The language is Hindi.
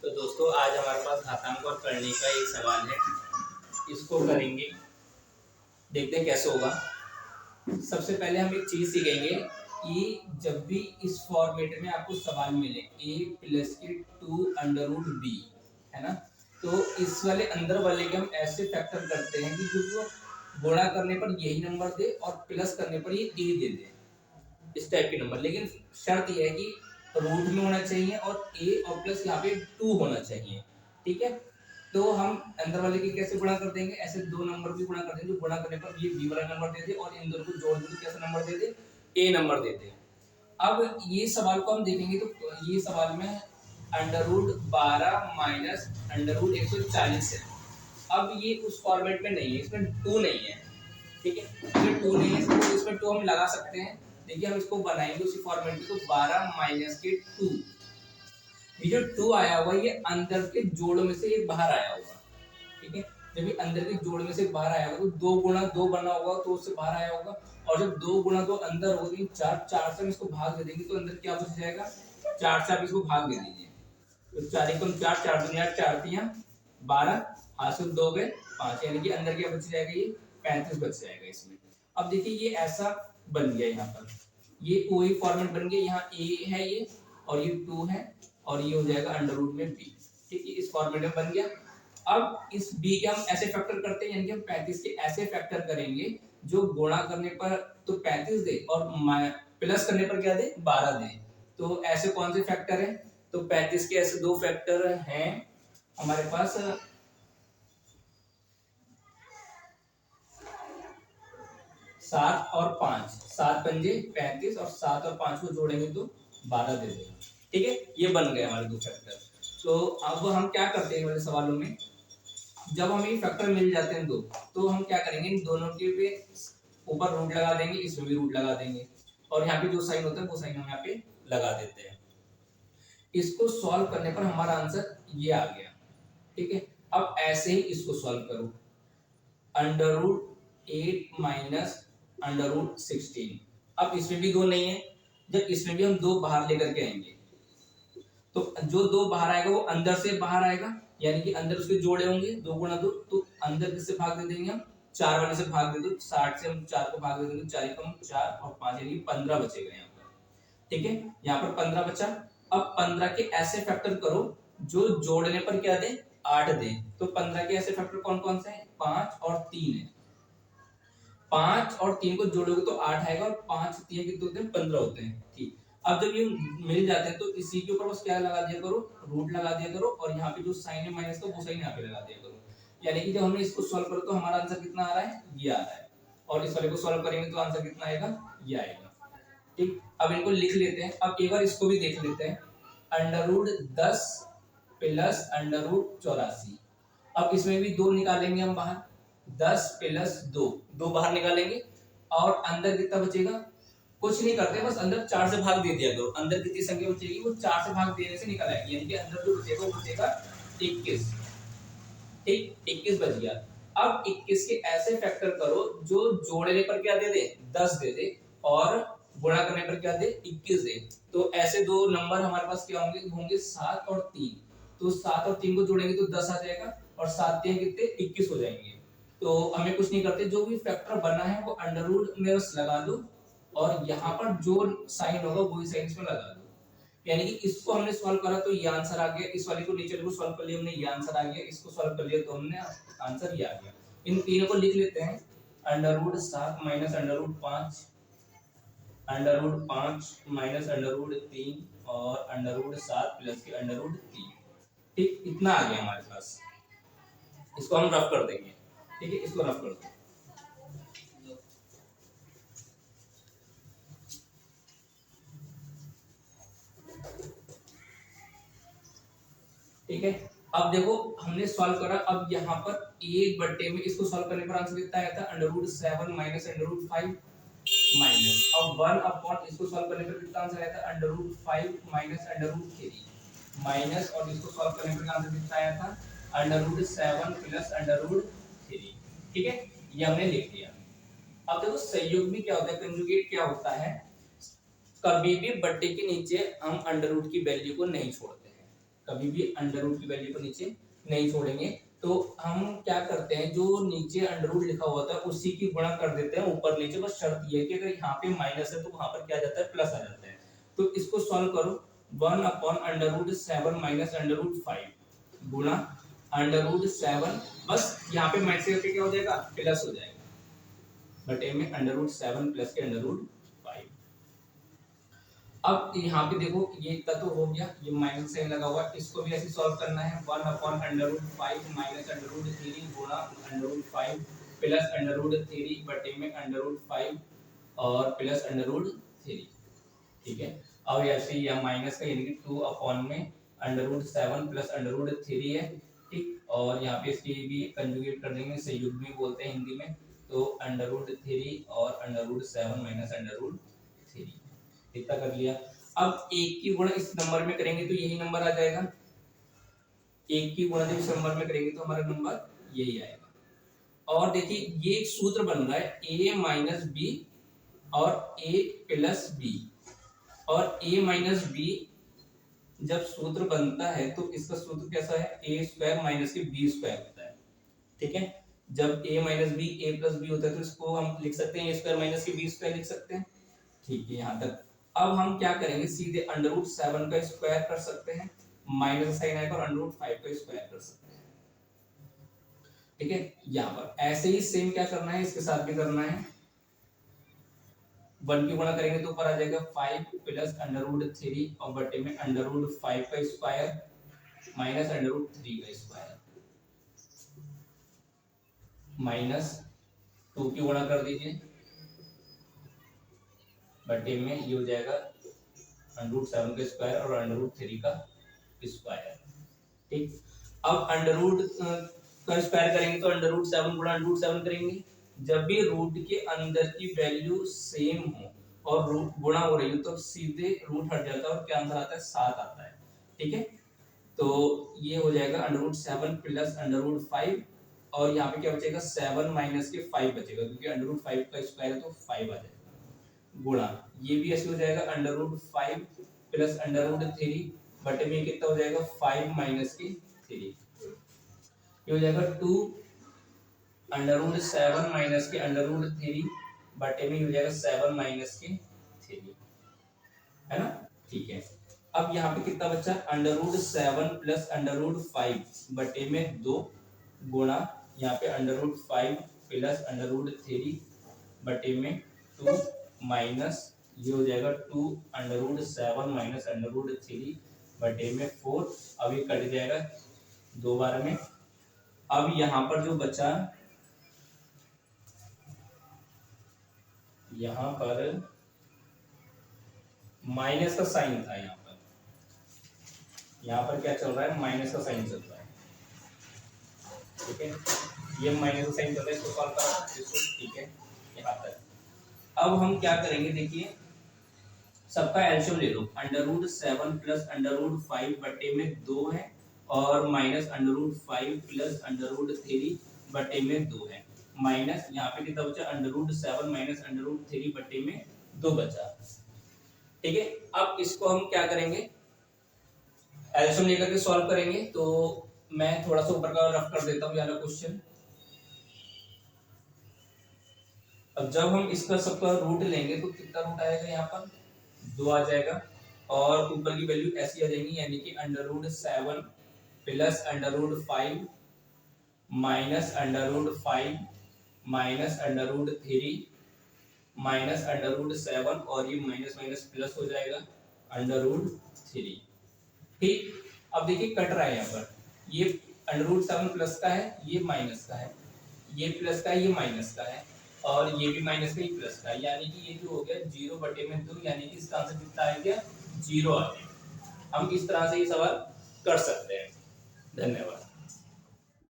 तो दोस्तों आज हमारे पास घातांक और करने का एक सवाल है, इसको करेंगे, देखते हैं कैसे होगा। सबसे पहले हम एक चीज सीखेंगे कि जब भी इस फॉर्मेट में आपको सवाल मिले a प्लस के 2 अंडर रूट बी, है ना, तो इस वाले अंदर वाले के हम ऐसे फैक्टर करते हैं कि जो गुणा करने पर यही नंबर दे और प्लस करने पर ये a दे दे, इस टाइप के नंबर। लेकिन शर्त यह है कि रूट में होना चाहिए और a और प्लस यहाँ पे 2 होना चाहिए, ठीक है। तो हम अंदर वाले की कैसे गुणा कर देंगे, ऐसे दो नंबर की गुणा कर देंगे जो गुणा करने पर ये b वाला नंबर दे दे और इन दोनों को जोड़ देंगे कैसा नंबर दे दे, a नंबर दे दे। अब ये सवाल को हम देखेंगे तो ये सवाल में under root 12 minus under root 140 है। अब ये उस फॉर्मेट में नहीं है, इसमें 2 नहीं है, ठीक है, इसमें 2 नहीं है, तो इसमें 2 हम लगा सकते हैं। देखिए हम इसको बनाएंगे उसी फॉर्मेट में, तो 12 माइनस के 2, ये जो 2 आया हुआ ये अंदर के जोड़ में से एक बाहर आया होगा, ठीक है। जब ये अंदर के जोड़ में से बाहर आया होगा तो 2 गुणा 2 बना होगा तो उससे बाहर आया होगा, और जब 2 गुणा 2 अंदर होगी 4 से हम इसको भाग दे देंगे तो अंदर क्या बच जाएगा, 4 से आप इसको भाग दे दीजिए, तो 4 एकम 4, 4 दूनी 8, 4 3 12, हासिल 2 गए 5, यानी कि अंदर क्या बच जाएगा, ये 35 बच जाएगा इसमें। अब देखिए ये ऐसा बन गया, यहाँ पर ये वही फॉर्मेट बन गया, यहाँ a है ये और ये 2 है और ये हो जाएगा अंडर रूट में b, ठीक है, इस फॉर्मेट में बन गया। अब इस b के हम ऐसे फैक्टर करते हैं, यानी कि हम 35 के ऐसे फैक्टर करेंगे जो गुणा करने पर तो 35 दे और प्लस करने पर क्या दे, 12 दे। तो ऐसे कौन से फैक्टर हैं, तो 35 के ऐसे दो फैक्टर हैं हमारे पास, 7 और 5, 7 पंजे 35 और 7 और 5 को जोड़ेंगे तो 12 दे देगा, ठीक है। ये बन गए हमारे दो फैक्टर। तो अब हम क्या करते हैं वाले सवालों में, जब हमें ये फैक्टर मिल जाते हैं दो, तो हम क्या करेंगे, इन दोनों के पे ऊपर रूट लगा देंगे, इसमें भी रूट लगा देंगे, और यहाँ पे जो साइन होता है वो साइन हम यहाँ पे लगा देते हैं। इसको सॉल्व करने पर हमारा आंसर ये आ गया, ठीक है। अब ऐसे ही इसको सॉल्व करो, under root 8 minus under root 16। अब इसमें भी 2 नहीं है, जब इसमें भी हम 2 बाहर लेकर के आएंगे तो जो 2 बाहर आएगा वो अंदर से बाहर आएगा, यानी कि अंदर उसके जोड़े होंगे 2 गुणा 2, तो अंदर किससे भाग दे देंगे हम, 4 वाले से भाग दे दो, 60 से हम 4 को भाग दे देंगे, 4 एकम 4 और 5 यानी 15 बचेगा यहाँ पर, ठीक है, यहाँ पर 15 बचा। अब 15 के ऐसे फैक्टर करो जो जोड़ने पर क्या दे, 8 दे। तो 15 के ऐसे फैक्टर कौन कौन से हैं, 5 और 3 है, 5 और 3 को जोड़ोगे तो 8 आएगा और 5 3 कितने होते हैं, 15 होते हैं, ठीक। अब जब ये मिल जाते हैं तो इसी के ऊपर बस क्या लगा दिया करो, रूट लगा दिया करो, और यहाँ पे जो साइन है माइनस का वो साइन यहाँ पे लगा दिया करो, यानी कि जब हमने इसको सॉल्व करो तो हमारा आंसर कितना आ रहा है, ये आ रहा है, और इस वाले को सॉल्व करेंगे तो आंसर कितना आएगा, ये आएगा, ठीक। अब इनको लिख लेते हैं, अब एक बार इसको भी देख लेते हैं, under root 10 plus under root 84। अब इसमें भी 2 निकालेंगे हम बाहर, 10 प्लस 2, 2 बाहर निकालेंगे और अंदर कितना बचेगा, कुछ नहीं करते, बस अंदर 4 से भाग दे दिया करो, अंदर कितनी संख्या बचेगी वो 4 से भाग देने से निकल आएगी, यानी कि अंदर जो बचेगा वो बचेगा 21, ठीक, 21 बच गया। अब 21 के ऐसे फैक्टर करो जो जोड़ने पर क्या दे दे, 10 दे दे, और गुणा करने पर क्या दे, 21 दे। तो ऐसे दो नंबर हमारे पास क्या होंगे 7 और 3, तो 7 और 3 को जोड़ेंगे तो 10 आ जाएगा, और 7 3 कितने 21 हो जाएंगे। तो हमें कुछ नहीं करते, जो भी फैक्टर बना है वो अंडर रूट में बस लगा दो, और यहाँ पर जो साइन होगा वही साइन इसमें लगा दो, यानी कि इसको हमने सॉल्व करा तो ये आंसर आ गया, इस वाले को नीचे को सॉल्व कर लिया हमने, ये आंसर आ गया, इसको सॉल्व कर लिया तो हमने आंसर ये आ गया। इन तीनों को लिख लेते हैं, under root 7 minus under root 5, under root 5 minus under root 3 और अंडर रूट 7 प्लस के अंडर रूट 3, ठीक, इतना आ गया हमारे पास। इसको हम रफ कर देंगे, ठीक है, इसको रफ कर दो, ठीक है। अब देखो हमने सॉल्व करा, अब यहाँ पर 1/, में इसको सॉल्व करने पर आंसर कितना आया था, under root 7 minus under root 5 minus, अब 1/, इसको सॉल्व करने पर कितना आंसर आया था, under root 5 minus under root 3 minus, और इसको सॉल्व करने पर आंसर कितना आया था, under root 7 plus under root 3, ठीक है, ये हमने लिख दिया। अब देखो संयोग में क्या होता है, कंजुगेट क्या होता है, कभी भी बट्टे के नीचे हम अंडर रूट की वैल्यू को नहीं छोड़ते हैं, कभी भी अंडर रूट की वैल्यू को नीचे नहीं छोड़ेंगे। तो हम क्या करते हैं, जो नीचे अंडर रूट लिखा हुआ था उसी की गुणा कर देते हैं ऊपर नीचे। बस शर्त ये है कि अगर यहाँ पे माइनस है तो वहां पर क्या आ जाता है, प्लस आ जाता है। तो इसको सॉल्व करो, 1/√7 माइनस √5 गुणा √7, बस यहाँ पे माइनस करके क्या हो जाएगा, प्लस हो जाएगा, बटे में √7 प्लस के √5। अब यहाँ पे देखो ये इतना तो हो गया, ये माइनस साइन लगा हुआ है, इसको भी ऐसे सॉल्व करना है। 1/√5 माइनस √3 गुणा √5 प्लस √3 बटे में √5 और प्लस √3। ठीक है, और ऐसे ही यहाँ माइनस का यानी कि 2 में √7 प्लस √3 है। ठीक, और यहाँ पे इसकी भी कंजुगेट कर देंगे, संयुग्मी बोलते हैं हिंदी में। तो √3 और √7 माइनस √3 इतना कर लिया। अब एक की गुणा इस नंबर में करेंगे तो यही नंबर आ जाएगा, एक की गुणा जब इस नंबर में करेंगे तो हमारा नंबर यही आएगा। और देखिए ये एक सूत्र बन रहा है a माइनस बी और a प्लस बी, और a माइनस बी जब सूत्र बनता है तो इसका सूत्र कैसा है, a स्क्वायर माइनस के b स्क्वायर होता है। ठीक है, जब a minus B a plus B होता है तो इसको हम लिख सकते हैं a स्क्वायर माइनस के b स्क्वायर लिख सकते हैं। ठीक है, यहाँ तक। अब हम क्या करेंगे, सीधे √7 का स्क्वायर कर सकते हैं, माइनस साइन आएगा, और √5 का स्क्वायर कर सकते हैं। ठीक है, यहाँ पर ऐसे ही सेम क्या करना है, इसके साथ भी करना है। 1 की गुणा करेंगे तो ऊपर आ जाएगा 5 प्लस √3 और बटे में √5 का स्क्वायर माइनस √3 का स्क्वायर, माइनस 2 की गुणा कर दीजिए, बटे में ये हो जाएगा √7 का स्क्वायर और √3 का स्क्वायर। ठीक, अब अंडर रूट का स्क्वायर करेंगे तो √7 गुणा √7 करेंगे। जब भी रूट के अंदर की वैल्यू सेम हो और रूट गुणा हो रही हो तो सीधे रूट हट जाता है और क्या आंसर आता है, 7 आता है। ठीक है, तो ये हो जाएगा √7 प्लस √5, और यहाँ पे क्या बचेगा, 7 माइनस के 5 बचेगा, क्योंकि √5 का स्क्वायर है तो 5 आ जाएगा, गुणा ये भी ऐसे हो जाएगा √5 प्लस √3 बटे में कितना हो जाएगा, 5 माइनस के 3, ये हो जाएगा 2 √7 माइनस के √3 बटे में हो जाएगा 7 माइनस के 3, है ना। ठीक है, अब यहाँ पे कितना बचा, √7 प्लस √5 बटे में 2 गुणा यहाँ पे √5 प्लस √3 बटे में 2 माइनस ये हो जाएगा 2 √7 माइनस √3 बटे में 4। अब ये कट जाएगा 2 बार में। अब यहाँ पर जो बचा, यहाँ पर माइनस का साइन था, यहाँ पर क्या चल रहा है, माइनस का साइन चल रहा है। ठीक है, ये माइनस का साइन चल रहा है, इसको सॉल्व करो इसको। ठीक है, यहाँ तक। अब हम क्या करेंगे, देखिए सबका एलसीएम ले लो, √7 प्लस √5 बटे में 2 है और माइनस √5 प्लस √3 बटे में 2 है, माइनस यहाँ पे कितना बचा, √7 माइनस √3 बटे में 2 बचा। ठीक है, अब इसको हम क्या करेंगे, एलसीएम लेकर के सॉल्व करेंगे। तो मैं थोड़ा सा ऊपर का रफ कर देता हूँ यार क्वेश्चन। अब जब हम इसका सबका रूट लेंगे तो कितना रूट आएगा, यहाँ पर 2 आ जाएगा, और ऊपर की वैल्यू ऐसी आ जाएगी, यानी कि √7 प्लस √5 माइनस √5 माइनस √3 माइनस √7, और ये माइनस माइनस प्लस हो जाएगा √3। ठीक, अब देखिए कट रहा है, यहाँ पर ये √7 प्लस का है, ये माइनस का है, ये प्लस का है, ये माइनस का है, और ये भी माइनस का ही प्लस का है, यानी कि ये जो हो गया 0 बटे में 2, यानी कि इसका आंसर कितना आ गया, 0 आ गया। हम इस तरह से ये सवाल कर सकते हैं। धन्यवाद।